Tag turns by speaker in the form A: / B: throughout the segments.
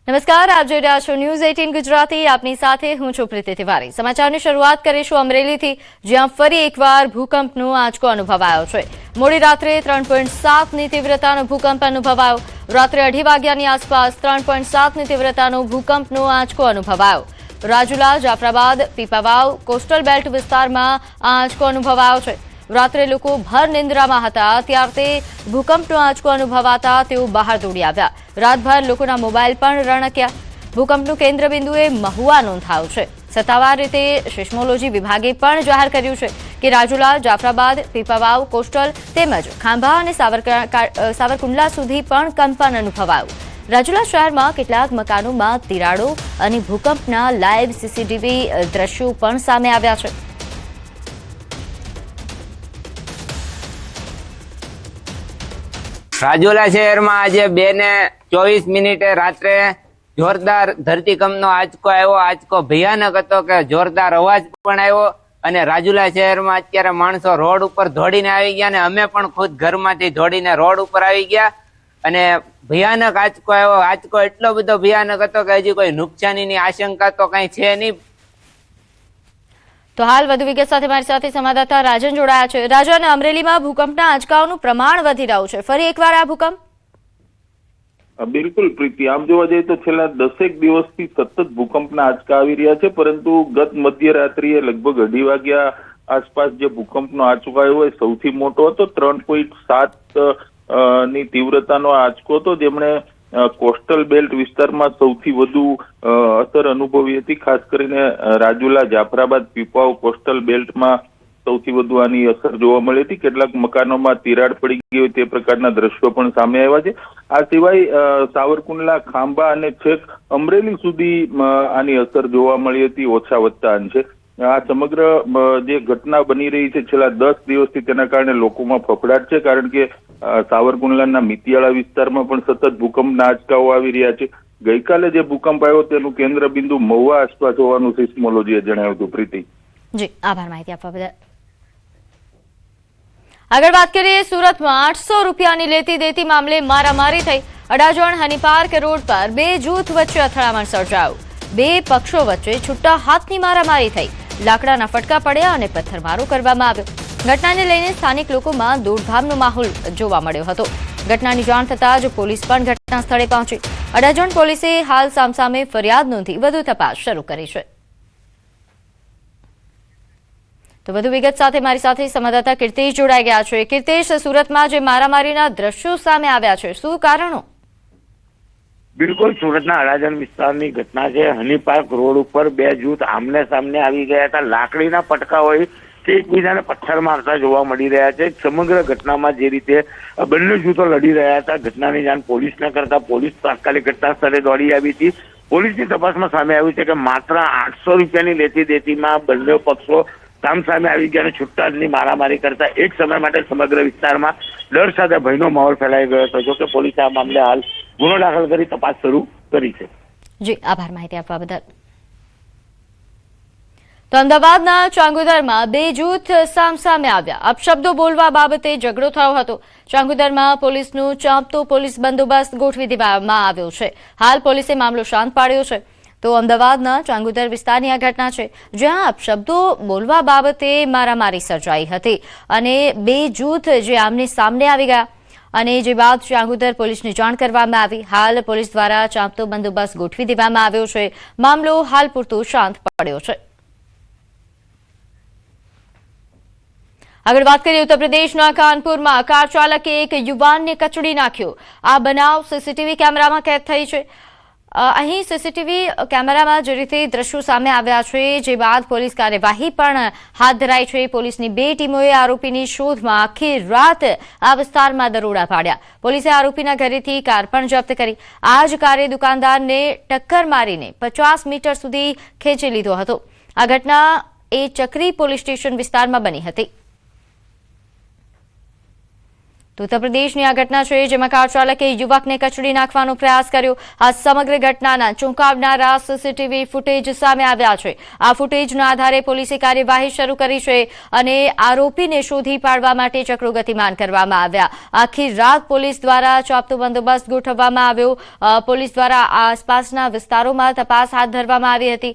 A: નમસ્કાર, આપ જોઈ રહ્યા છો ન્યૂઝ 18 ગુજરાતી। આપની સાથે હું છું પ્રીતિ તિવારી। સમાચારની શરૂઆત કરીશું અમરેલીથી, જ્યાં ફરી એકવાર ભૂકંપનો આંચકો અનુભવાયો છે। મોડી રાત્રે 3.7ની તીવ્રતાનો ભૂકંપ અનુભવાયો। રાત્રે 2:30 વાગ્યાની આસપાસ 3.7ની તીવ્રતાનો ભૂકંપનો આંચકો અનુભવાયો। રાજુલા, જાફરાબાદ, પીપાવાવ, કોસ્ટલ બેલ્ટ વિસ્તારમાં આંચકો અનુભવાયો છે। રાત્રે લોકો ભર નિંદ્રામાં હતા ત્યારે ભૂકંપનો આંચકો અનુભવાતા તેઓ બહાર દોડી આવ્યા। રાતભર લોકોના મોબાઈલ પણ રણક્યા। ભૂકંપનું કેન્દ્રબિંદુએ મહુવા નોંધાયું છે। સત્તાવાર રીતે સિસ્મોલોજી વિભાગે પણ જાહેર કર્યું છે કે રાજુલા, જાફરાબાદ, પીપાવાવ, કોસ્ટલ તેમજ ખાંભા અને સાવરકુંડલા સુધી પણ કંપન અનુભવાયું। રાજુલા શહેરમાં કેટલાક મકાનોમાં તિરાડો અને ભૂકંપના લાઇવ સીસીટીવી દ્રશ્યો પણ સામે આવ્યા છે।
B: રાજુલા શહેરમાં આજે 2:24 રાત્રે જોરદાર ધરતીકંપનો આંચકો આવ્યો। આંચકો ભયાનક હતો કે જોરદાર અવાજ પણ આવ્યો અને રાજુલા શહેરમાં અત્યારે માણસો રોડ ઉપર દોડીને આવી ગયા અને અમે પણ ખુદ ઘરમાંથી દોડીને રોડ ઉપર આવી ગયા અને ભયાનક આંચકો આવ્યો। આંચકો એટલો બધો ભયાનક હતો કે હજી કોઈ નુકસાનીની આશંકા તો કઈ છે નહીં।
A: તો હાલ વધુ વિગત સાથે મારી સાથે સંવાદદાતા રાજન જોડાયા છે। રાજન, અમરેલીમાં ભૂકંપના આંચકાઓનું પ્રમાણ વધી રહ્યું છે, ફરી એકવાર આ ભૂકંપ?
C: બિલકુલ પ્રીતિ, આમ જોવા જઈએ તો છેલ્લા 10 દિવસથી સતત ભૂકંપના આંચકા આવી રહ્યા છે, પરંતુ ગત મધ્યરાત્રિએ લગભગ 2:30 વાગ્યા આસપાસ જે ભૂકંપનો આંચકો આવ્યો એ સૌથી મોટો હતો। 3.7 ની તીવ્રતાનો આંચકો હતો, જેમણે કોસ્ટલ બેલ્ટ વિસ્તારમાં સૌથી વધુ અસર અનુભવી હતી। ખાસ કરીને રાજુલા, જાફરાબાદ, પીપાવ કોસ્ટલ બેલ્ટમાં સૌથી વધુ આની અસર જોવા મળી હતી। કેટલાક મકાનોમાં તિરાડ પડી ગઈ હોય તે પ્રકારના દ્રશ્યો પણ સામે આવ્યા છે। આ સિવાય સાવરકુંડલા, ખાંભા અને છેક અમરેલી સુધી આની અસર જોવા મળી હતી, ઓછા વત્તા અંશે। આ સમગ્ર જે ઘટના બની રહી છે છેલ્લા 10 દિવસથી, તેના કારણે લોકોમાં ફફડાટ છે, કારણ કે સાવરકુંડલાના મિતિયાળા વિસ્તારમાં પણ સતત ભૂકંપના આંચકાઓ આવી રહ્યા છે। ગઈકાલે જે ભૂકંપ આવ્યો તેનું કેન્દ્ર બિંદુ મહુવા આસપાસ હોવાનું સિસ્મોલોજીએ જણાવ્યું હતું। પ્રીતિ,
A: જી આભાર માહિતી આપવા બદલ। આગળ વાત કરીએ, સુરતમાં 800 રૂપિયાની લેતી દેતી મામલે મારામારી થઈ। અડાજણ હનીપાર્ક રોડ પર 2 જૂથ વચ્ચે અથડામણ સર્જાયું। 2 પક્ષો વચ્ચે છૂટા હાથની મારામારી થઈ। લાકડાના ફટકા પડ્યા અને પથ્થરમારો કરવામાં આવ્યો। ઘટનાને લઈને સ્થાનિક લોકોમાં દોડધામનો માહોલ જોવા મળ્યો હતો। ઘટનાની જાણ થતાં જ પોલીસ પણ ઘટના સ્થળે પહોંચી। અડાજણ પોલીસે હાલ સામસામે ફરિયાદ નોંધી વધુ તપાસ શરૂ કરી છે। તો વધુ વિગત સાથે મારી સાથે સંવાદદાતા કીર્તિશ જોડાઈ ગયા છે। કીર્તિશ, સુરતમાં જે મારામારીના દ્રશ્યો સામે આવ્યા છે, શું કારણો?
D: બિલકુલ, સુરતના અડાજણ વિસ્તારની ઘટના છે। હનીપાર્ક રોડ ઉપર 2 જૂથ આમને સામને આવી ગયા હતા। લાકડીના પટકા હોય તે એકબીજાને પથ્થર મારતા જોવા મળી રહ્યા છે। સમગ્ર ઘટનામાં જે રીતે બંને જૂથો લડી રહ્યા હતા, ઘટનાની જાણ પોલીસને કરતા પોલીસ તાત્કાલિક ઘટના સ્થળે દોડી આવી હતી। પોલીસની તપાસમાં સામે આવ્યું છે કે માત્ર 800 રૂપિયાની લેતી દેતીમાં બંને પક્ષો સામે આવી ગયા અને છૂટાની મારામારી કરતા એક સમય માટે સમગ્ર વિસ્તારમાં ડર સાથે ભયનો માહોલ ફેલાઈ ગયો હતો। જોકે પોલીસે આ મામલે હાલ ગુનો દાખલ કરી તપાસ શરૂ કરી છે।
A: જી આભાર માહિતી આપવા બદલ। તો અમદાવાદના ચાંગોદરમાં 2 જૂથ સામસામે આવ્યા। અપશબ્દો બોલવા બાબતે ઝઘડો થયો હતો। ચાંગોદરમાં પોલીસનું ચાંપતો પોલીસ બંદોબસ્ત ગોઠવી દેવામાં આવ્યો છે। હાલ પોલીસે મામલો શાંત પાડ્યો છે। તો અમદાવાદના ચાંગોદર વિસ્તારની આ ઘટના છે, જ્યાં અપશબ્દો બોલવા બાબતે મારામારી સર્જાઈ હતી અને 2 જૂથ જે આમને સામને આવી ગયા અને જે બાદ ચાંગોદર પોલીસને જાણ કરવામાં આવી। હાલ પોલીસ દ્વારા ચાંપતો બંદોબસ્ત ગોઠવી દેવામાં આવ્યો છે। મામલો હાલ પૂરતો શાંત પડ્યો છે। આગળ વાત કરીએ, ઉત્તર પ્રદેશના કાનપુરમાં કાર ચાલકે એક યુવાનને કચડી નાખ્યો। આ બનાવ સીસીટીવી કેમેરામાં કેદ થઈ છે। અહીં સીસીટીવી કેમેરામાં જે રીતે દ્રશ્યો સામે આવ્યા છે, જે બાદ પોલીસ કાર્યવાહી પણ હાથ ધરાઈ છે। પોલીસની 2 ટીમોએ આરોપીની શોધમાં આખી રાત આ વિસ્તારમાં દરોડા પાડ્યા। પોલીસે આરોપીના ઘરેથી કાર પણ જપ્ત કરી। આ જ કારે દુકાનદારને ટક્કર મારીને 50 મીટર સુધી ખેંચી લીધો હતો। આ ઘટના એ ચક્રી પોલીસ સ્ટેશન વિસ્તારમાં બની હતી। તો ઉત્તર પ્રદેશની આ ઘટના છે જેમાં કાર ચાલકે યુવકને કચડી નાખવાનો પ્રયાસ કર્યો. આ સમગ્ર ઘટનાના ચોંકાવનારા સીસીટીવી ફૂટેજ સામે આવ્યા છે. આ ફૂટેજના આધારે પોલીસે કાર્યવાહી શરૂ કરી છે અને આરોપીને શોધી પાડવા માટે ચક્રો ગતિમાન કરવામાં આવ્યા. આખી રાત પોલીસ દ્વારા ચાંપતો બંદોબસ્ત ગોઠવવામાં આવ્યો. પોલીસ દ્વારા આસપાસના વિસ્તારોમાં તપાસ હાથ ધરવામાં આવી હતી.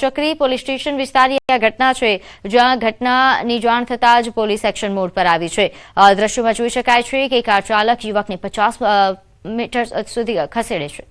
A: ચક્રી પોલીસ સ્ટેશન વિસ્તારની આ ઘટના છે જ્યાં ઘટનાની જાણ થતાં જ પોલીસ એક્શન મોડ પર આવી છે. દ્રશ્યોમાં જોઈ શકાય છે કે કાર ચાલક યુવકને 50 મીટર સુધી ખસેડે છે.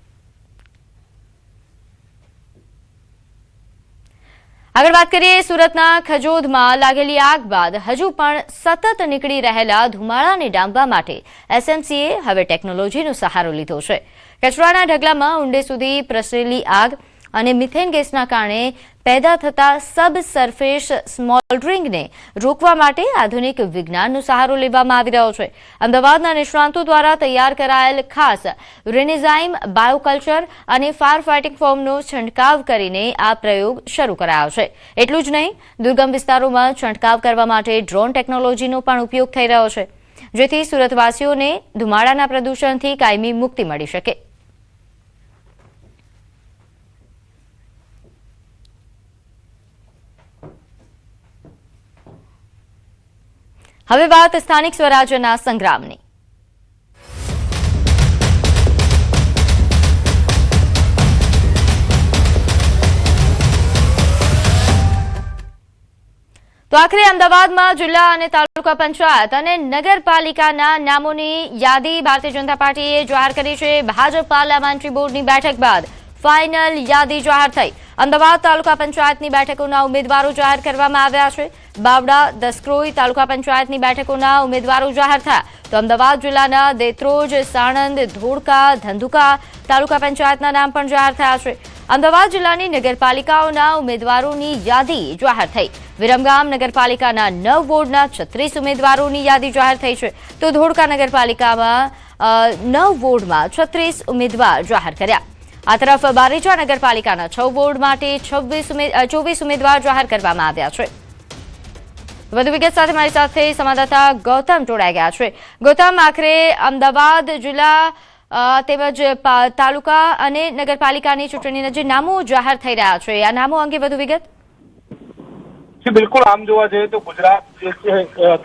A: આગળ વાત કરીએ સુરતના ખજોદમાં લાગેલી આગ બાદ હજુ પણ સતત નીકળી રહેલા ધુમાડાને ડામવા માટે એસએમસીએ હવે ટેકનોલોજીનો સહારો લીધો છે. કચરાના ઢગલામાં ઊંડે સુધી પ્રસરેલી આગ અને મિથેન ગેસના કારણે પેદા થતા સબ સરફેસ સ્મોલ્ડરિંગને રોકવા માટે આધુનિક વિજ્ઞાનનો સહારો લેવામાં આવી રહ્યો છે. અમદાવાદના નિષ્ણાંતો દ્વારા તૈયાર કરાયેલ ખાસ રેનેઝાઇમ બાયોકલ્ચર અને ફાયર ફાઇટિંગ ફોર્મનો છંટકાવ કરીને આ પ્રયોગ શરૂ કરાયો છે. એટલું જ નહીં, દુર્ગમ વિસ્તારોમાં છંટકાવ કરવા માટે ડ્રોન ટેકનોલોજીનો પણ ઉપયોગ થઈ રહ્યો છે, જેથી સુરતવાસીઓને ધુમાડાના પ્રદૂષણથી કાયમી મુક્તિ મળી શકે. હવે વાત સ્થાનિક સ્વરાજ્યના સંગ્રામની. તો આખરે અમદાવાદમાં જિલ્લા અને તાલુકા પંચાયત અને નગરપાલિકાના નામોની યાદી ભારતીય જનતા પાર્ટીએ જાહેર કરી છે. ભાજપ પાર્લામેન્ટરી બોર્ડની બેઠક બાદ ફાઇનલ યાદી જાહેર થઈ. અમદાવાદ તાલુકા પંચાયતની બેઠકોના ઉમેદવારો જાહેર કરવામાં આવ્યા છે. બાવડા, દસક્રોઈ તાલુકા પંચાયતની બેઠકોના ઉમેદવારો જાહેર થયા. તો અમદાવાદ જિલ્લાના દેત્રોજ, સાણંદ, ધોળકા, ધંધુકા તાલુકા પંચાયતના નામ પણ જાહેર થયા છે. અમદાવાદ જિલ્લાની નગરપાલિકાઓના ઉમેદવારોની યાદી જાહેર થઈ. વિરમગામ નગરપાલિકાના 9 વોર્ડના 36 ઉમેદવારોની યાદી જાહેર થઈ છે. તો ધોળકા નગરપાલિકામાં 9 વોર્ડમાં 36 ઉમેદવાર જાહેર કર્યા. આ તરફ બારેજા નગરપાલિકાના 6 વોર્ડ માટે 24 ઉમેદવાર જાહેર કરવામાં આવ્યા છે. વધુ વિગત સાથે મારી સાથે સંવાદદાતા ગૌતમ જોડાઈ ગયા છે. ગૌતમ, આખરે અમદાવાદ જિલ્લા તેમજ તાલુકા અને નગરપાલિકાની ચૂંટણીના જે નામો જાહેર થઈ રહ્યા છે, આ નામો અંગે વધુ વિગત.
E: બિલકુલ, આમ જોવા જઈએ તો ગુજરાત જે છે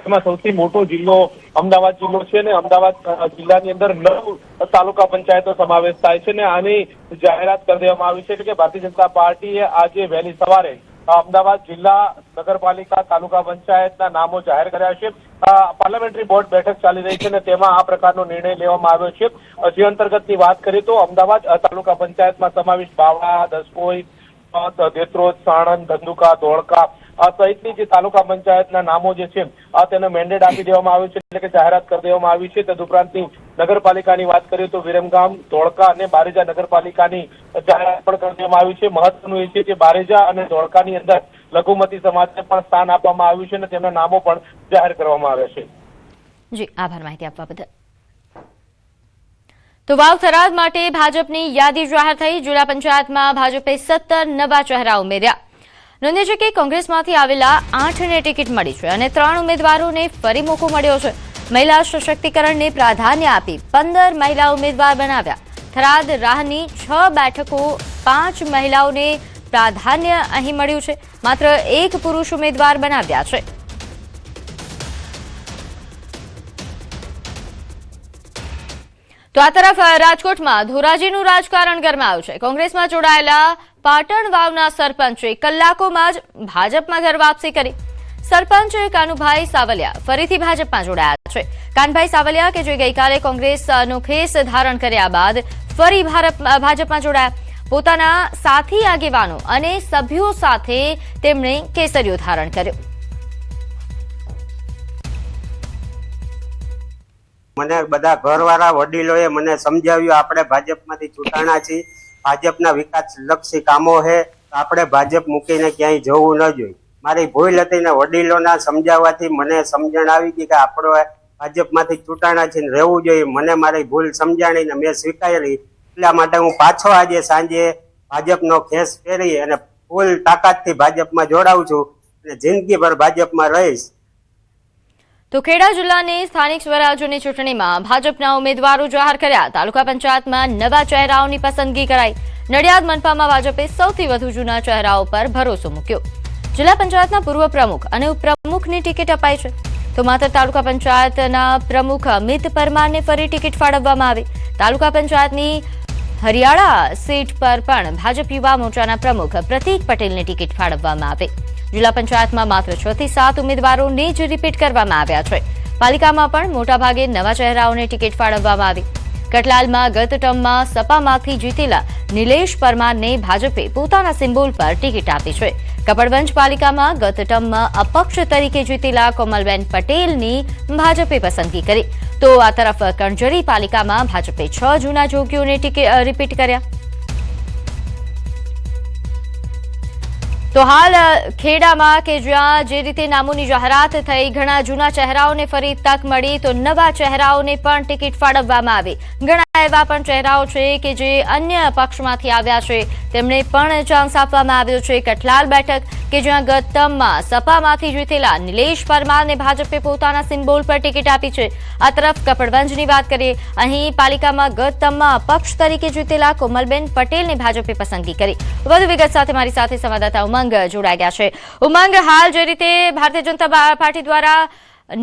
E: તેમાં સૌથી મોટો જિલ્લો અમદાવાદ જિલ્લો છે ને અમદાવાદ જિલ્લાની અંદર 9 તાલુકા પંચાયતો સમાવેશ થાય છે ને આની જાહેરાત કરી દેવામાં આવી છે. એટલે કે ભારતીય જનતા પાર્ટીએ આજે વહેલી સવારે અમદાવાદ જિલ્લા, નગરપાલિકા, તાલુકા પંચાયતના નામો જાહેર કર્યા છે. પાર્લામેન્ટરી બોર્ડ બેઠક ચાલી રહી છે ને તેમાં આ પ્રકારનો નિર્ણય લેવામાં આવ્યો છે. જે અંતર્ગતની વાત કરીએ તો અમદાવાદ તાલુકા પંચાયતમાં સમાવેશ બાવળા, દસકોઈ, દેત્રોજ, સાણંદ, ધંધુકા, ધોળકા સહિતની જે તાલુકા પંચાયતના નામો જે છે તેને મેન્ડેટ આપી દેવામાં આવ્યું છે, એટલે કે જાહેરાત કરી દેવામાં આવી છે. તદુપરાંતની નગરપાલિકાની વાત કરીએ તો વિરમગામ, ધોળકા અને બારેજા નગરપાલિકાની જાહેરાત પણ કરી દેવામાં આવી છે. મહત્વનું એ છે કે બારેજા અને ધોળકાની અંદર લઘુમતી સમાજને પણ સ્થાન આપવામાં આવ્યું છે અને તેમના નામો પણ જાહેર કરવામાં આવ્યા છે.
A: જી, આભાર માહિતી આપવા બદલ. તો વાવ થરાદ માટે ભાજપની યાદી જાહેર થઈ. જિલ્લા પંચાયતમાં ભાજપે 17 નવા ચહેરા ઉમેર્યા. નોંધ્ય છે કે કોંગ્રેસમાંથી આવેલા 8ને ટિકિટ મળી છે અને 3 ઉમેદવારોને ફરી મોકો મળ્યો છે. મહિલા સશક્તિકરણને પ્રાધાન્ય આપી 15 મહિલા ઉમેદવાર બનાવ્યા. થરાદ રાહની 6 બેઠકો 5 મહિલાઓને પ્રાધાન્ય અહીં મળ્યું છે. માત્ર 1 પુરુષ ઉમેદવાર બનાવ્યા છે. તો આ તરફ રાજકોટમાં ધોરાજીનું રાજકારણ ગરમાયું છે. કોંગ્રેસમાં જોડાયેલા પાટણ વાવના સરપંચે કલાકોમાં જ ભાજપમાં ઘર વાપસી કરી. સરપંચ કાનુભાઈ સાવલિયા ફરીથી ભાજપમાં જોડાયા છે. કાનભાઈ સાવલિયા કે જે ગઈકાલે કોંગ્રેસનો ખેસ ધારણ કર્યા બાદ ફરી ભાજપમાં જોડાયા. પોતાના સાથી આગેવાનો અને સભ્યો સાથે તેમણે કેસરીઓ ધારણ કર્યો.
F: મને બધા ઘરવાળા વડીલોએ મને સમજાવ્યું આપણે ભાજપમાંથી છૂટાણા છીએ, ભાજપના વિકાસલક્ષી કામો છે, આપણે ભાજપ મૂકીને ક્યાંય જવું ન જોઈએ. મારી ભૂલ હતી ને વડીલોના સમજાવવાથી મને સમજણ આવી ગઈ કે આપણે ભાજપમાંથી છૂટાણા છીએ, રહેવું જોઈએ. મને મારી ભૂલ સમજાણી ને મેં સ્વીકારી. એટલા માટે હું પાછો આજે સાંજે ભાજપનો ખેસ પહેરી અને ફૂલ તાકાતથી ભાજપમાં જોડાઉં છું અને જિંદગીભર ભાજપમાં રહીશ.
A: તો ખેડા જિલ્લાની સ્થાનિક સ્વરાજ્યની ચૂંટણીમાં ભાજપના ઉમેદવારો જાહેર કર્યા. તાલુકા પંચાયતમાં નવા ચહેરાઓની પસંદગી કરાઈ. નડિયાદ મનપામાં ભાજપે સૌથી વધુ જૂના ચહેરાઓ પર ભરોસો મૂક્યો. જિલ્લા પંચાયતના પૂર્વ પ્રમુખ અને ઉપપ્રમુખની ટિકિટ અપાઈ છે. તો માત્ર તાલુકા પંચાયતના પ્રમુખ અમિત પરમારને ફરી ટિકિટ ફાળવવામાં આવી. તાલુકા પંચાયતની હરિયાળા સીટ પર પણ ભાજપ યુવા મોરચાના પ્રમુખ પ્રતીક પટેલને ટિકિટ ફાળવવામાં આવી. જિલ્લા પંચાયતમાં માત્ર 6 થી 7 ઉમેદવારોને જ રિપીટ કરવામાં આવ્યા છે. પાલિકામાં પણ મોટાભાગે નવા ચહેરાઓને ટિકિટ ફાળવવામાં આવી. કટલાલમાં ગત ટર્મમાં સપામાંથી જીતેલા નિલેશ પરમારને ભાજપે પોતાના સિમ્બોલ પર ટિકિટ આપી છે. કપડવંજ પાલિકામાં ગત ટર્મમાં અપક્ષ તરીકે જીતેલા કોમલબેન પટેલની ભાજપે પસંદગી કરી. તો આ તરફ કણજરી પાલિકામાં ભાજપે 6 જૂના જોગીઓને રિપીટ કર્યા. તો હાલ ખેડામાં કે જ્યાં જે રીતે નામોની જાહેરાત થઈ, ઘણા જૂના ચહેરાઓને ફરી તક મળી, તો નવા ચહેરાઓને પણ ટિકિટ ફાળવવામાં આવી. ઘણા એવા પણ ચહેરાઓ છે કે જે અન્ય પક્ષમાંથી આવ્યા છે, તેમને પણ ચાન્સ આપવામાં આવ્યો છે. કઠલાલ બેઠક કે જ્યાં ગત ટર્મમાં સપામાંથી જીતેલા નિલેશ પરમારને ભાજપે પોતાના સિમ્બોલ પર ટિકિટ આપી છે. આ તરફ કપડવંજની વાત કરીએ, અહીં પાલિકામાં ગત ટર્મમાં અપક્ષ તરીકે જીતેલા કોમલબેન પટેલને ભાજપે પસંદગી કરી. વધુ વિગત સાથે મારી સાથે સંવાદદાતા ઉમંગ જોડાઈ ગયા છે. ઉમંગ, હાલ જે રીતે ભારતીય જનતા પાર્ટી દ્વારા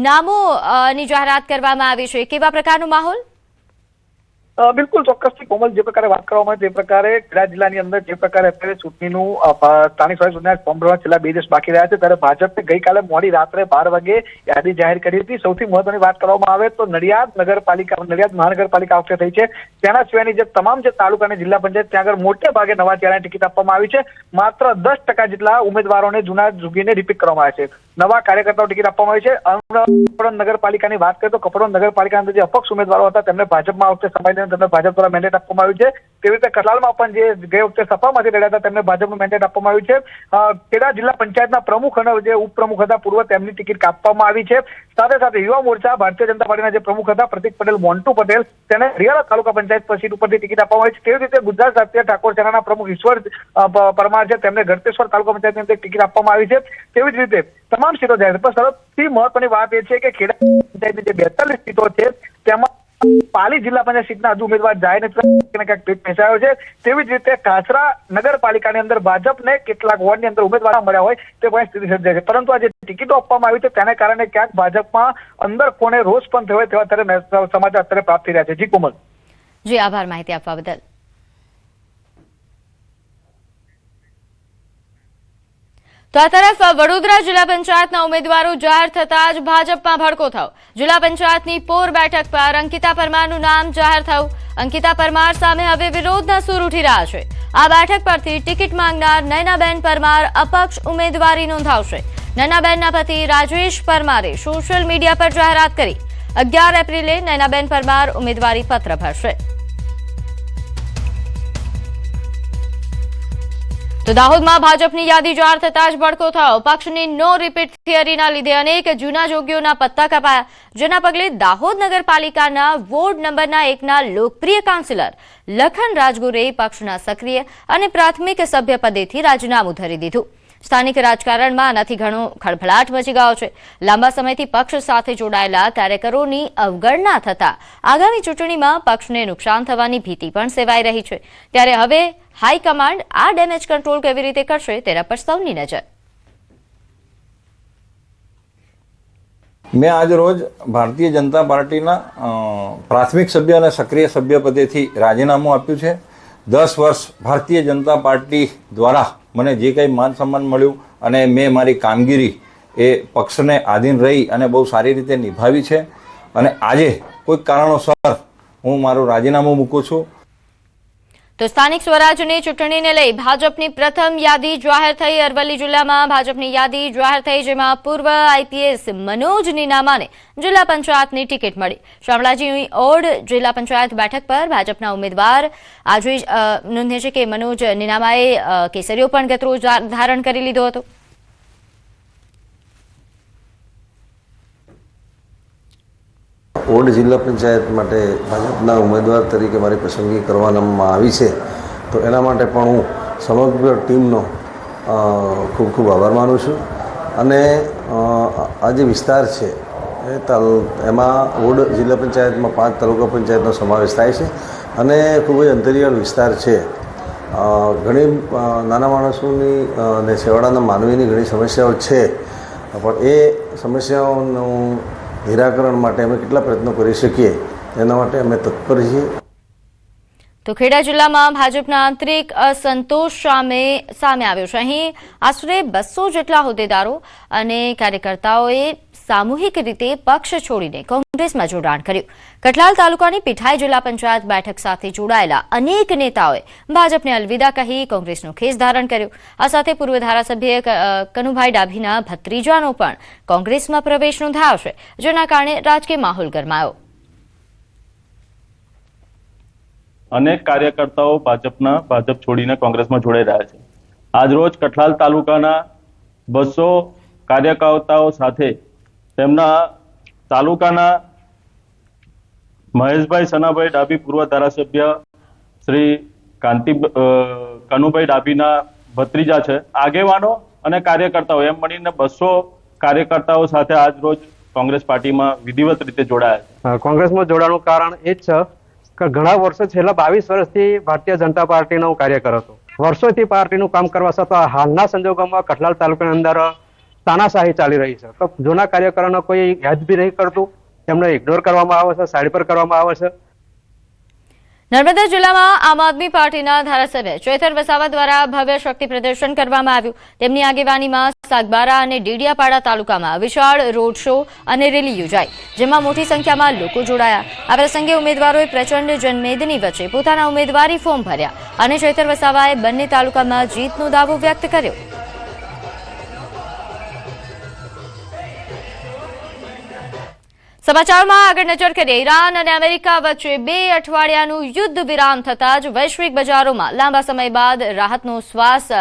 A: નામોની જાહેરાત કરવામાં આવી છે, કેવા પ્રકારનો માહોલ?
E: બિલકુલ ચોક્કસથી કોમલ, જે પ્રકારે વાત કરવામાં આવે તે પ્રકારે ખેડા જિલ્લાની અંદર જે પ્રકારે અત્યારે ચૂંટણીનું સ્થાનિક સ્વરાજ ચૂંટણીના ફોર્મ ભરવા છેલ્લા 2 દિવસ બાકી રહ્યા છે, ત્યારે ભાજપે ગઈકાલે મોડી રાત્રે 12 વાગે યાદી જાહેર કરી હતી. સૌથી મહત્વની વાત કરવામાં આવે તો નડિયાદ મહાનગરપાલિકા વખતે થઈ છે, તેના સિવાયની જે તમામ જે તાલુકા અને જિલ્લા પંચાયત ત્યાં આગળ મોટે ભાગે નવા ચહેરાને ટિકિટ આપવામાં આવી છે. માત્ર 10% જેટલા ઉમેદવારોને જૂના જોગીને રિપીટ કરવામાં આવે છે. નવા કાર્યકર્તાઓ ટિકિટ આપવામાં આવી છે. કપડવંજ નગરપાલિકાની વાત કરીએ તો કપડવંજ નગરપાલિકાના અંદર જે અપક્ષ ઉમેદવારો હતા તેમને ભાજપમાં આ વખતે સમાવીને તેમને ભાજપ દ્વારા મેન્ડેટ આપવામાં આવ્યું છે. તેવી રીતે કઠલાલમાં પણ જે ગઈ વખતે સપામાંથી લડ્યા હતા તેમને ભાજપનું મેન્ડેટ આપવામાં આવ્યું છે. ખેડા જિલ્લા પંચાયતના પ્રમુખ અને જે ઉપપ્રમુખ હતા પૂર્વ, તેમની ટિકિટ કાપવામાં આવી છે. સાથે સાથે યુવા મોરચા ભારતીય જનતા પાર્ટીના જે પ્રમુખ હતા પ્રતીક પટેલ, મોન્ટુ પટેલ, તેને હરિયાળા તાલુકા પંચાયત સીટ ઉપરથી ટિકિટ આપવામાં આવી છે. તેવી રીતે ગુજરાત રાષ્ટ્રીય ઠાકોર સેનાના પ્રમુખ ઈશ્વર પરમાર છે, તેમને ગળતેશ્વર તાલુકા પંચાયતની અંદર ટિકિટ આપવામાં આવી છે. તેવી જ રીતે તમામ સીટો જાહેર. પણ સૌથી મહત્વની વાત એ છે કે ખેડા પંચાયતની જે 42 સીટો છે તેમાં પાલી જિલ્લા પંચાયત સીટના હજુ ઉમેદવાર જાહેર નથી, બેસાયો છે. તેવી જ રીતે કાસરા નગરપાલિકાની અંદર ભાજપને કેટલાક વોર્ડની અંદર ઉમેદવાર મળ્યા હોય તે પણ સ્થિતિ સર્જાય છે. પરંતુ આ જે ટિકિટો આપવામાં આવી છે તેને કારણે ક્યાંક ભાજપમાં અંદર કોને રોષ પણ થયો તેવા અત્યારે સમાચાર અત્યારે પ્રાપ્ત થઈ રહ્યા છે. જી કોમલ.
A: જી, આભાર માહિતી આપવા બદલ. તો આ તરફ વડોદરા જિલ્લા પંચાયતના ઉમેદવારો જાહેર થતા જ ભાજપમાં ભડકો થયો. જિલ્લા પંચાયતની પોર બેઠક પર અંકિતા પરમારનું નામ જાહેર થયું. અંકિતા પરમાર સામે હવે વિરોધના સૂર ઉઠી રહ્યા છે. આ બેઠક પરથી ટિકિટ માંગનાર નયનાબેન પરમાર અપક્ષ ઉમેદવારી નોંધાવશે. નયનાબેનના પતિ રાજેશ પરમારે સોશિયલ મીડિયા પર જાહેરાત કરી. 11 એપ્રિલે નયનાબેન પરમાર ઉમેદવારી પત્ર ભરશે. તો દાહોદમાં ભાજપની યાદી જાહેર થતા જ ભડકો થયો. પક્ષની નો રિપીટ થિયરીના લીધે અનેક જૂના જોગીઓના પત્તા કપાયા, જેના પગલે દાહોદ નગરપાલિકાના વોર્ડ નંબરના 1ના લોકપ્રિય કાઉન્સિલર લખન રાજગોરે પક્ષના સક્રિય અને પ્રાથમિક સભ્ય પદેથી રાજીનામું ધરી દીધું. સ્થાનિક રાજકારણમાં આનાથી ઘણો ખળભળાટ મચી ગયો છે. લાંબા સમયથી પક્ષ સાથે જોડાયેલા કાર્યકરોની અવગણના થતા આગામી ચૂંટણીમાં પક્ષને નુકસાન થવાની ભીતિ પણ સેવાઈ રહી છે. ત્યારે હવે હાઈકમાન્ડ આ ડેમેજ કંટ્રોલ કેવી રીતે કરશે તેના પર સૌની નજર.
G: મેં આજ રોજ ભારતીય જનતા પાર્ટીના પ્રાથમિક સભ્ય અને સક્રિય સભ્ય પદેથી રાજીનામું આપ્યું છે. 10 વર્ષ ભારતીય જનતા પાર્ટી દ્વારા મને જે કંઈ માન સન્માન મળ્યું અને મેં મારી કામગીરી એ પક્ષને આધીન રહી અને બહુ સારી રીતે નિભાવી છે. અને આજે કોઈક કારણોસર હું મારું રાજીનામું મૂકું છું.
A: તો સ્થાનિક સ્વરાજ્યની ચૂંટણીને લઈ ભાજપની પ્રથમ યાદી જાહેર થઈ. અરવલ્લી જિલ્લામાં ભાજપની યાદી જાહેર થઈ, જેમાં પૂર્વ આઈપીએસ મનોજ નીનામાને જિલ્લા પંચાયતની ટિકિટ મળી. શામળાજી ઓડ જિલ્લા પંચાયત બેઠક પર ભાજપના ઉમેદવાર આજે નોંધે છે કે મનોજ નીનામાએ કેસરીઓ પણ ગતરોજ ધારણ કરી લીધો હતો.
H: ઓડ જિલ્લા પંચાયત માટે ભાજપના ઉમેદવાર તરીકે મારી પસંદગી કરવામાં આવી છે, તો એના માટે પણ હું સમગ્ર ટીમનો ખૂબ ખૂબ આભાર માનું છું. અને આ જે વિસ્તાર છે એમાં વોર્ડ જિલ્લા પંચાયતમાં 5 તાલુકા પંચાયતનો સમાવેશ થાય છે અને ખૂબ જ અંતરિયાળ વિસ્તાર છે. ઘણી નાના માણસોની અને છેવાડાના માનવીની ઘણી સમસ્યાઓ છે, પણ એ સમસ્યાઓનું નિરાકરણ માટે અમે કેટલા પ્રયત્નો કરી શકીએ એના માટે અમે તત્પર છીએ.
A: તો ખેડા જિલ્લામાં ભાજપના આંતરિક અસંતોષ સામે આવ્યો છે. અહીં આશરે 200 જેટલા હોદ્દેદારો અને કાર્યકર્તાઓએ સામૂહિક રીતે પક્ષ છોડીને કોંગ્રેસમાં જોડાણ કર્યું. કઠલાલ તાલુકાની પીઠાઈ જિલ્લા પંચાયત બેઠક સાથે જોડાયેલા અનેક નેતાઓએ ભાજપને અલવિદા કહી કોંગ્રેસનો ખેસ ધારણ કર્યો. આ સાથે પૂર્વ ધારાસભ્ય કનુભાઈ ડાભીના ભત્રીજાનો પણ કોંગ્રેસમાં પ્રવેશ નોંધાયો છે, જેના કારણે રાજકીય માહોલ ગરમાયો.
I: અનેક કાર્યકર્તાઓ ભાજપ છોડીને કોંગ્રેસમાં જોડાઈ રહ્યા છે. આજરોજ કઠલાલ તાલુકાના 200 કાર્યકર્તાઓ સાથે તેમના તાલુકાના મહેશભાઈ સનાભાઈ ડાભી, પૂર્વ ધારાસભ્ય શ્રી કનુભાઈ ડાભીના ભત્રીજા છે, આગેવાનો અને કાર્યકર્તાઓ એમ મળીને 200 કાર્યકર્તાઓ સાથે આજરોજ કોંગ્રેસ પાર્ટીમાં વિધિવત રીતે જોડાયા છે.
J: કોંગ્રેસમાં જોડાવાનું કારણ એ જ છે કે ઘણા વર્ષો છેલ્લા 22 વર્ષથી ભારતીય જનતા પાર્ટીનો હું કાર્યકર હતો. વર્ષોથી પાર્ટીનું કામ કરવા છતાં હાલના સંજોગોમાં કઠલાલ તાલુકાની અંદર તાનાશાહી ચાલી રહી છે. તો જૂના કાર્યકરોને કોઈ યાદ બી નહીં કરતું, તેમને ઇગ્નોર કરવામાં આવે છે, સાઈડ પર કરવામાં આવે છે.
A: નર્મદા જિલ્લામાં આમ આદમી પાર્ટીના ધારાસભ્ય ચૈતર વસાવા દ્વારા ભવ્ય શક્તિ પ્રદર્શન કરવામાં આવ્યું. તેમની આગેવાનીમાં સાગબારા અને ડેડિયાપાડા તાલુકામાં વિશાળ રોડ શો અને રેલી યોજાઈ, જેમાં મોટી સંખ્યામાં લોકો જોડાયા. આ પ્રસંગે ઉમેદવારોએ પ્રચંડ જનમેદની વચ્ચે પોતાના ઉમેદવારી ફોર્મ ભર્યા અને ચૈતર વસાવાએ બંને તાલુકામાં જીતનો દાવો વ્યક્ત કર્યો. સમાચારમાં આગળ નજર કરીએ. ઈરાન અને અમેરિકા વચ્ચે 2 અઠવાડિયાનું યુદ્ધ વિરામ થતાં જ વૈશ્વિક બજારોમાં લાંબા સમય બાદ રાહતનો શ્વાસ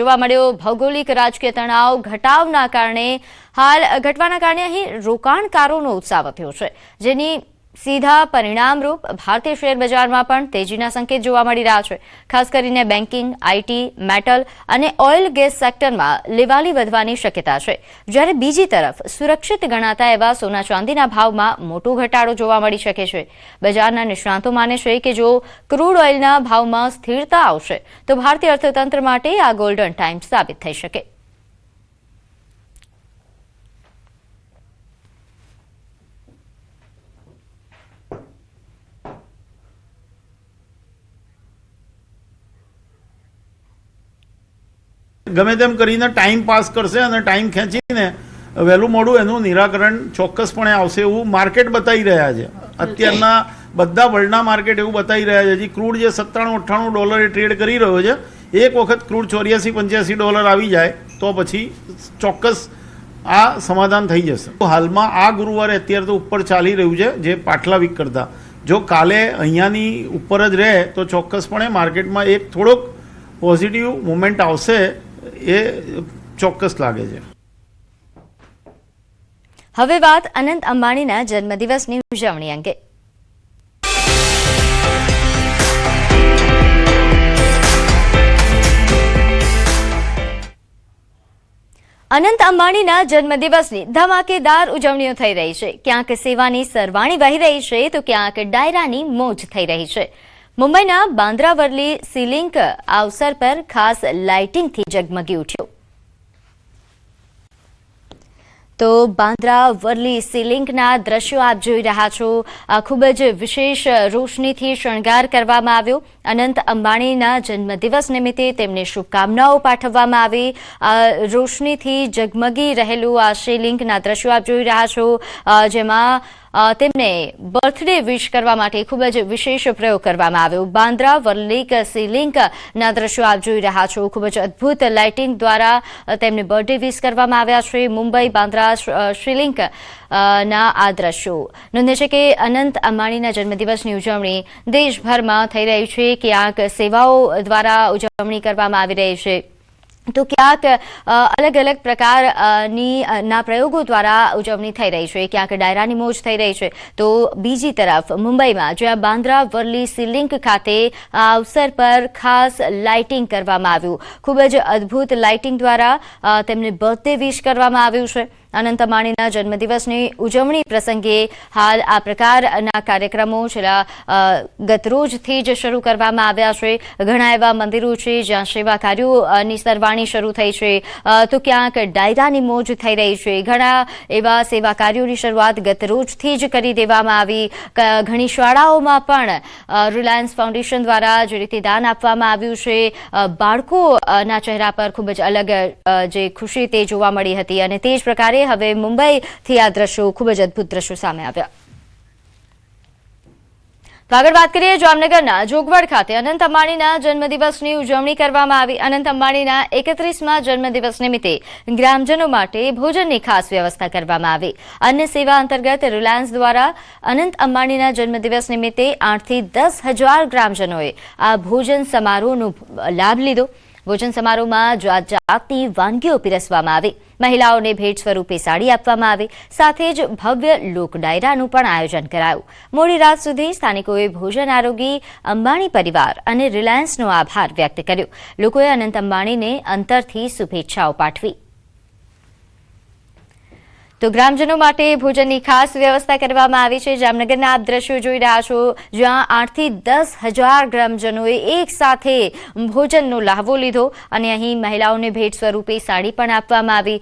A: જોવા મળ્યો. ભૌગોલિક રાજકીય તણાવ ઘટવાના કારણે અહીં રોકાણકારોનો ઉત્સાહ વધ્યો છે, જેની સીધા પરિણામરૂપ ભારતીય શેર બજારમાં પણ તેજીના સંકેત જોવા મળી રહ્યા છે. ખાસ કરીને બેન્કિંગ, આઈટી, મેટલ અને ઓઇલ ગેસ સેક્ટરમાં લેવાલી વધવાની શક્યતા છે. જ્યારે બીજી તરફ સુરક્ષિત ગણાતા એવા સોના ચાંદીના ભાવમાં મોટો ઘટાડો જોવા મળી શકે છે. બજારના નિષ્ણાતો માને છે કે જો ક્રૂડ ઓઇલના ભાવમાં સ્થિરતા આવશે તો ભારતીય અર્થતંત્ર માટે આ ગોલ્ડન ટાઈમ સાબિત થઈ શકે.
K: ગમે તેમ કરીને ટાઈમ પાસ કરશે અને ટાઈમ ખેંચીને વહેલું મોડું એનું નિરાકરણ ચોક્કસપણે આવશે એવું માર્કેટ બતાવી રહ્યા છે. અત્યારના બધા વર્લ્ડના માર્કેટ એવું બતાવી રહ્યા છે. હજી ક્રૂડ જે $97-98 ટ્રેડ કરી રહ્યો છે, એક વખત ક્રૂડ $84-85 આવી જાય તો પછી ચોક્કસ આ સમાધાન થઈ જશે. હાલમાં આ ગુરુવારે અત્યારે તો ઉપર ચાલી રહ્યું છે, જે પાછલા વીક કરતાં જો કાલે અહીંયાની ઉપર જ રહે તો ચોક્કસપણે માર્કેટમાં એક થોડોક પોઝિટિવ મુવમેન્ટ આવશે એ ચોક્કસ લાગે છે.
A: હવે વાત અનંત અંબાણીના જન્મદિવસની ઉજવણી અંગે. અનંત અંબાણીના જન્મદિવસની ધમાકેદાર ઉજવણીઓ થઈ રહી છે. ક્યાંક સેવાની સરવાણી વહી રહી છે તો ક્યાંક ડાયરાની મોજ થઈ રહી છે. મુંબઈના બાંદ્રા વર્લી સી લિંક આ અવસર પર ખાસ લાઇટિંગથી ઝગમગી ઉઠ્યો. તો બાંદ્રા વર્લી સી લિંકના દ્રશ્યો આપ જોઈ રહ્યા છો. ખૂબ જ વિશેષ રોશનીથી શણગાર કરવામાં આવ્યો. અનંત અંબાણીના જન્મદિવસ નિમિત્તે તેમને શુભકામનાઓ પાઠવવામાં આવી. રોશનીથી ઝગમગી રહેલું આ સી લિંકના દ્રશ્યો આપ જોઈ રહ્યા છો, જેમાં તેમને બર્થડે વિશ કરવા માટે ખૂબ જ વિશેષ પ્રયોગ કરવામાં આવ્યો. બાંદ્રા વર્લી સી લિંકના દ્રશ્યો આપ જોઈ રહ્યા છો. ખૂબ જ અદભુત લાઇટિંગ દ્વારા તેમને બર્થડે વિશ કરવામાં આવ્યા છે. મુંબઈ બાંદ્રા શ્રીલિંક ના આ દ્રશ્યો નોંધે છે કે અનંત અંબાણીના જન્મદિવસની ઉજવણી દેશભરમાં થઈ રહી છે. ક્યાંક સેવાઓ દ્વારા ઉજવણી કરવામાં આવી રહી છે તો ક્યાંક અલગ અલગ પ્રકારના પ્રયોગો દ્વારા ઉજવણી થઈ રહી છે. ક્યાંક ડાયરાની મોજ થઈ રહી છે તો બીજી તરફ મુંબઈમાં જ્યાં બાંદ્રા વર્લી સી લિંક ખાતે આ અવસર પર ખાસ લાઇટિંગ કરવામાં આવ્યું. ખૂબ જ અદભુત લાઇટિંગ દ્વારા તેમને બર્થડે વિશ કરવામાં આવ્યું છે. અનંત અંબાણીના જન્મદિવસની ઉજવણી પ્રસંગે હાલ આ પ્રકારના કાર્યક્રમો છેલ્લા ગતરોજથી જ શરૂ કરવામાં આવ્યા છે. ઘણા એવા મંદિરો છે જ્યાં સેવા કાર્યોની સરવાણી શરૂ થઈ છે, તો ક્યાંક ડાયરાની મોજ થઈ રહી છે. ઘણા એવા સેવા કાર્યોની શરૂઆત ગતરોજથી જ કરી દેવામાં આવી. ઘણી શાળાઓમાં પણ રિલાયન્સ ફાઉન્ડેશન દ્વારા જે રીતે દાન આપવામાં આવ્યું છે, બાળકોના ચહેરા પર ખૂબ જ અલગ જે ખુશી તે જોવા મળી હતી અને તે જ પ્રકારે હવે મુંબઈથી આ દ્રશ્યો ખૂબ જ અદભુત દ્રશ્યો સામે આવ્યા. તો આગળ વાત કરીએ જામનગરના જોગવડ ખાતે અનંત અંબાણીના જન્મદિવસની ઉજવણી કરવામાં આવી. અનંત અંબાણીના 31મા જન્મદિવસ નિમિત્તે ગ્રામજનો માટે ભોજનની ખાસ વ્યવસ્થા કરવામાં આવી. અન્ય સેવા અંતર્ગત રિલાયન્સ દ્વારા અનંત અંબાણીના જન્મદિવસ નિમિત્તે 8 થી 10,000 ગ્રામજનોએ આ ભોજન સમારોહનો લાભ લીધો. ભોજન સમારોહમાં જાત જાતની વાનગીઓ પીરસવામાં આવી. મહિલાઓને ભેટ સ્વરૂપે સાડી આપવામાં આવી. સાથે જ ભવ્ય લોક ડાયરાનું પણ આયોજન કરાયું. મોડી રાત સુધી સ્થાનિકોએ ભોજન આરોગી અંબાણી પરિવાર અને રિલાયન્સનો આભાર વ્યક્ત કર્યો. લોકોએ અનંત અંબાણીને અંતરથી શુભેચ્છાઓ પાઠવી. તો ગ્રામજનો માટે ભોજનની ખાસ વ્યવસ્થા કરવામાં આવી છે. જામનગરના આપ દ્રશ્યો જોઈ રહ્યા છો, જ્યાં 8 થી 10,000 ગ્રામજનોએ એક સાથે ભોજનનો લહાવો લીધો અને અહીં મહિલાઓને ભેટ સ્વરૂપે સાડી પણ આપવામાં આવી.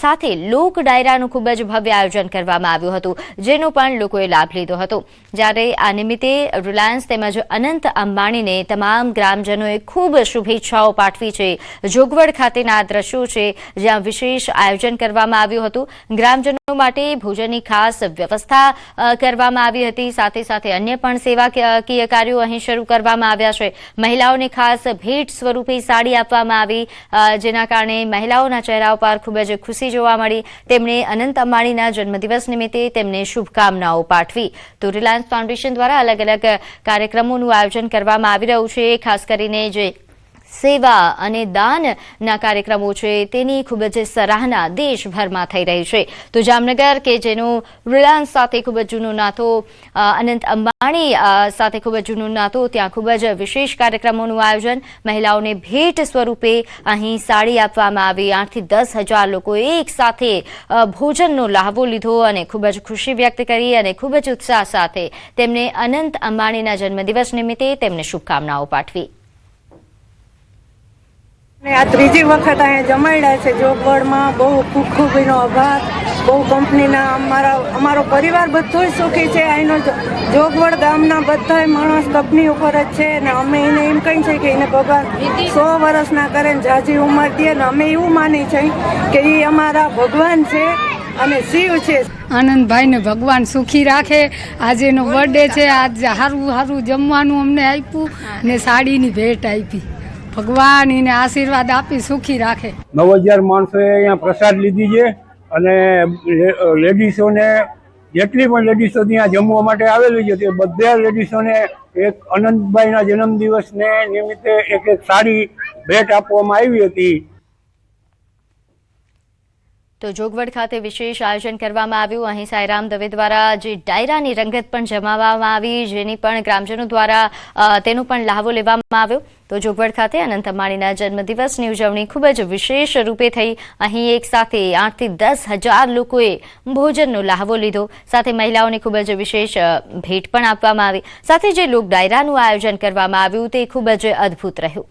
A: સાથે લોક ડાયરાનું ખૂબ જ ભવ્ય આયોજન કરવામાં આવ્યું હતું, જેનો પણ લોકોએ લાભ લીધો હતો. જ્યારે આ નિમિત્તે રિલાયન્સ તેમજ અનંત અંબાણીને તમામ ગ્રામજનોએ ખૂબ શુભેચ્છાઓ પાઠવી છે. જોગવડ ખાતેના આ દ્રશ્યો છે, જ્યાં વિશેષ આયોજન કરવામાં આવ્યું હતું. ગ્રામજનો માટે ભોજનની ખાસ વ્યવસ્થા કરવામાં આવી હતી. સાથે સાથે અન્ય પણ સેવાકીય કાર્યો અહીં શરૂ કરવામાં આવ્યા છે. મહિલાઓને ખાસ ભેટ સ્વરૂપે સાડી આપવામાં આવી, જેના કારણે મહિલાઓના ચહેરા પર ખૂબ જ ખુશી જોવા મળી. તેમણે અનંત અંબાણીના જન્મદિવસ નિમિત્તે તેમને શુભકામનાઓ પાઠવી. તો રિલાયન્સ ફાઉન્ડેશન દ્વારા અલગ અલગ કાર્યક્રમોનું આયોજન કરવામાં આવી રહ્યું છે. ખાસ કરીને જે સેવા અને દાનના કાર્યક્રમો છે તેની ખૂબ જ સરાહના દેશભરમાં થઈ રહી છે. તો જામનગર કે જેનું રિલાયન્સ સાથે ખૂબ જ જૂનો નાતો, અનંત અંબાણી સાથે ખૂબ જ જૂનો નાતો, ત્યાં ખૂબ જ વિશેષ કાર્યક્રમોનું આયોજન. મહિલાઓને ભેટ સ્વરૂપે અહીં સાડી આપવામાં આવી. 8 થી 10,000 લોકોએ એક સાથે ભોજનનો લહાવો લીધો અને ખૂબ જ ખુશી વ્યક્ત કરી અને ખૂબ જ ઉત્સાહ સાથે તેમને અનંત અંબાણીના જન્મદિવસ નિમિત્તે તેમને શુભકામનાઓ પાઠવી.
L: આ ત્રીજી વખત અહીંયા જમાડ્યા છે જોગવડમાં. બહુ ખૂબ ખૂબ એનો આભાર. બહુ કંપનીના અમારો પરિવાર બધો જ સુખી છે. અહીંનો જોગવડ ગામના બધા માણસ કંપની ઉપર જ છે અને અમે એને એમ કહી છે કે એને ભગવાન 100 વર્ષના કરે ને જાજી ઉંમર દે ને અમે એવું માની છે કે એ અમારા ભગવાન છે અને શિવ છે.
M: આનંદભાઈને ભગવાન સુખી રાખે. આજે એનો બર્થડે છે. આજ સારું સારું જમવાનું અમને આપ્યું ને સાડીની ભેટ આપી. ભગવાન એને આશીર્વાદ આપી સુખી રાખે.
N: 9,000 માણસોએ અહીંયા પ્રસાદ લીધી છે અને લેડીસોને જેટલી પણ લેડીસો ત્યાં જમવા માટે આવેલી છે તે બધા લેડીસોને એક અનંતભાઈના જન્મદિવસને નિમિત્તે એક સાડી ભેટ આપવામાં આવી હતી.
A: તો જોગવડ ખાતે વિશેષ આયોજન કરવામાં આવ્યું. અહીં સાંઈરામ દવે દ્વારા જે ડાયરાની રંગત પણ જમાવવામાં આવી, જેની પણ ગ્રામજનો દ્વારા તેનો પણ લહાવો લેવામાં આવ્યો. તો જોગવડ ખાતે અનંત અંબાણીના જન્મદિવસની ઉજવણી ખૂબ જ વિશેષ રૂપે થઈ. અહીં એક સાથે 8 થી 10,000 લોકોએ ભોજનનો લહાવો લીધો. સાથે મહિલાઓને ખૂબ જ વિશેષ ભેટ પણ આપવામાં આવી. સાથે જે લોક ડાયરાનું આયોજન કરવામાં આવ્યું તે ખૂબ જ અદભુત રહ્યું.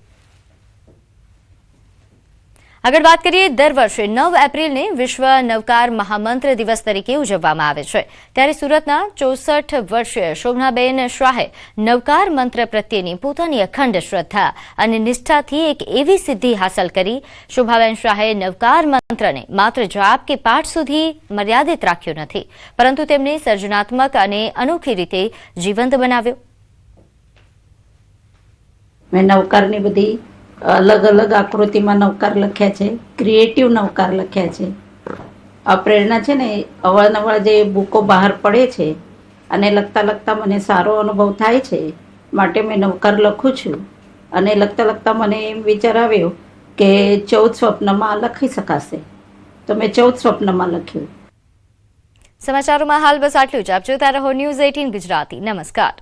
A: આગળ વાત કરીએ, દર વર્ષે 9 એપ્રિલને વિશ્વ નવકાર મહામંત્ર દિવસ તરીકે ઉજવવામાં આવે છે. ત્યારે સુરતના 64 વર્ષીય શોભનાબેન શાહે નવકાર મંત્ર પ્રત્યેની પોતાની અખંડ શ્રદ્ધા અને નિષ્ઠાથી એક એવી સિદ્ધિ હાંસલ કરી. શોભાબેન શાહે નવકાર મંત્રને માત્ર જાપ કે પાઠ સુધી મર્યાદિત રાખ્યો નથી, પરંતુ તેમને સર્જનાત્મક અને અનોખી રીતે જીવંત બનાવ્યો.
O: મેં નવકારની બધી અલગ અલગ આકૃતિમાં નવકાર લખ્યા છે, ક્રિએટિવ નવકાર લખ્યા છે. આ પ્રેરણા છે ને અવારનવાર જે બુકો બહાર પડે છે અને લખતા લખતા મને સારો અનુભવ થાય છે, માટે મેં નવકાર લખું છું. અને લખતા લખતા મને એમ વિચાર આવ્યો કે 14 સ્વપ્નમાં લખી શકાશે, તો મેં 14 સ્વપ્નમાં લખ્યું.
A: સમાચારોમાં હાલ બસ આટલું જ. આપ જોતા રહો ન્યૂઝ 18 ગુજરાતી. નમસ્કાર.